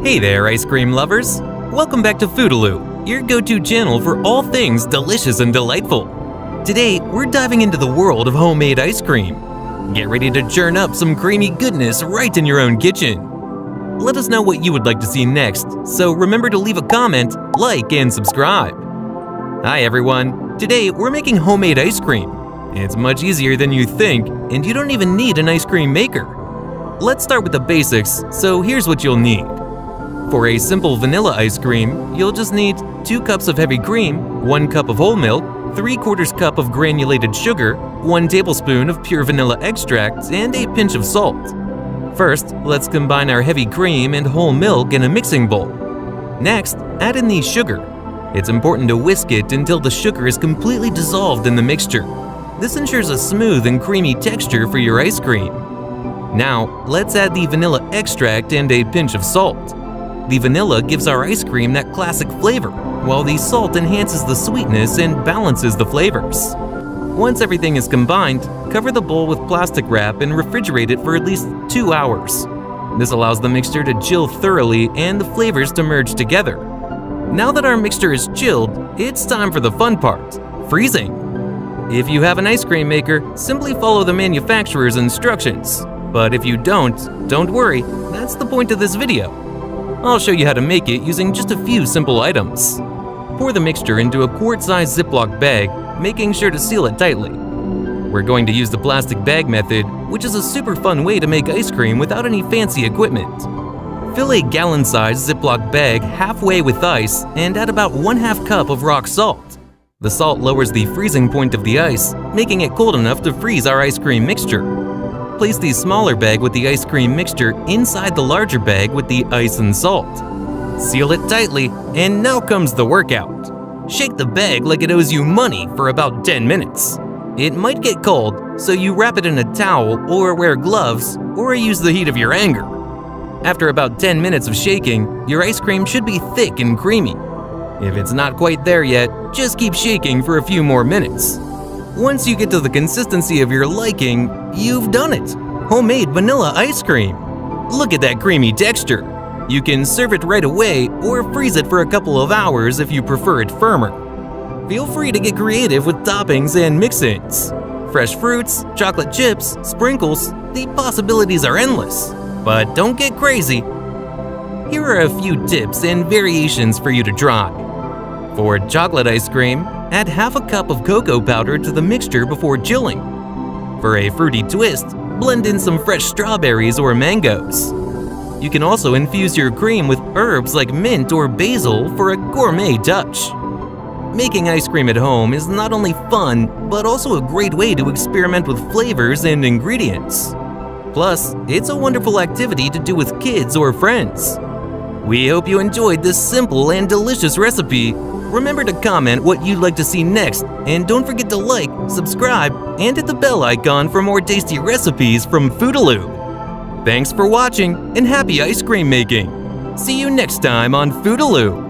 Hey there, ice cream lovers! Welcome back to FooDooLoo, your go-to channel for all things delicious and delightful. Today, we're diving into the world of homemade ice cream. Get ready to churn up some creamy goodness right in your own kitchen. Let us know what you would like to see next, so remember to leave a comment, like, and subscribe. Hi everyone! Today, we're making homemade ice cream. It's much easier than you think, and you don't even need an ice cream maker. Let's start with the basics, so here's what you'll need. For a simple vanilla ice cream, you'll just need 2 cups of heavy cream, 1 cup of whole milk, 3/4 cup of granulated sugar, 1 tablespoon of pure vanilla extract, and a pinch of salt. First, let's combine our heavy cream and whole milk in a mixing bowl. Next, add in the sugar. It's important to whisk it until the sugar is completely dissolved in the mixture. This ensures a smooth and creamy texture for your ice cream. Now, let's add the vanilla extract and a pinch of salt. The vanilla gives our ice cream that classic flavor, while the salt enhances the sweetness and balances the flavors. Once everything is combined, cover the bowl with plastic wrap and refrigerate it for at least 2 hours. This allows the mixture to chill thoroughly and the flavors to merge together. Now that our mixture is chilled, it's time for the fun part, freezing. If you have an ice cream maker, simply follow the manufacturer's instructions. But if you don't worry, that's the point of this video. I'll show you how to make it using just a few simple items. Pour the mixture into a quart-sized Ziploc bag, making sure to seal it tightly. We're going to use the plastic bag method, which is a super fun way to make ice cream without any fancy equipment. Fill a gallon-sized Ziploc bag halfway with ice and add about 1/2 cup of rock salt. The salt lowers the freezing point of the ice, making it cold enough to freeze our ice cream mixture. Place the smaller bag with the ice cream mixture inside the larger bag with the ice and salt. Seal it tightly, and now comes the workout. Shake the bag like it owes you money for about 10 minutes. It might get cold, so you wrap it in a towel or wear gloves or use the heat of your anger. After about 10 minutes of shaking, your ice cream should be thick and creamy. If it's not quite there yet, just keep shaking for a few more minutes. Once you get to the consistency of your liking, you've done it! Homemade vanilla ice cream! Look at that creamy texture! You can serve it right away or freeze it for a couple of hours if you prefer it firmer. Feel free to get creative with toppings and mix-ins. Fresh fruits, chocolate chips, sprinkles, the possibilities are endless. But don't get crazy! Here are a few tips and variations for you to try. For chocolate ice cream, add 1/2 cup of cocoa powder to the mixture before chilling. For a fruity twist, blend in some fresh strawberries or mangoes. You can also infuse your cream with herbs like mint or basil for a gourmet touch. Making ice cream at home is not only fun, but also a great way to experiment with flavors and ingredients. Plus, it's a wonderful activity to do with kids or friends. We hope you enjoyed this simple and delicious recipe. Remember to comment what you'd like to see next, and don't forget to like, subscribe, and hit the bell icon for more tasty recipes from FooDooLoo. Thanks for watching, and happy ice cream making! See you next time on FooDooLoo!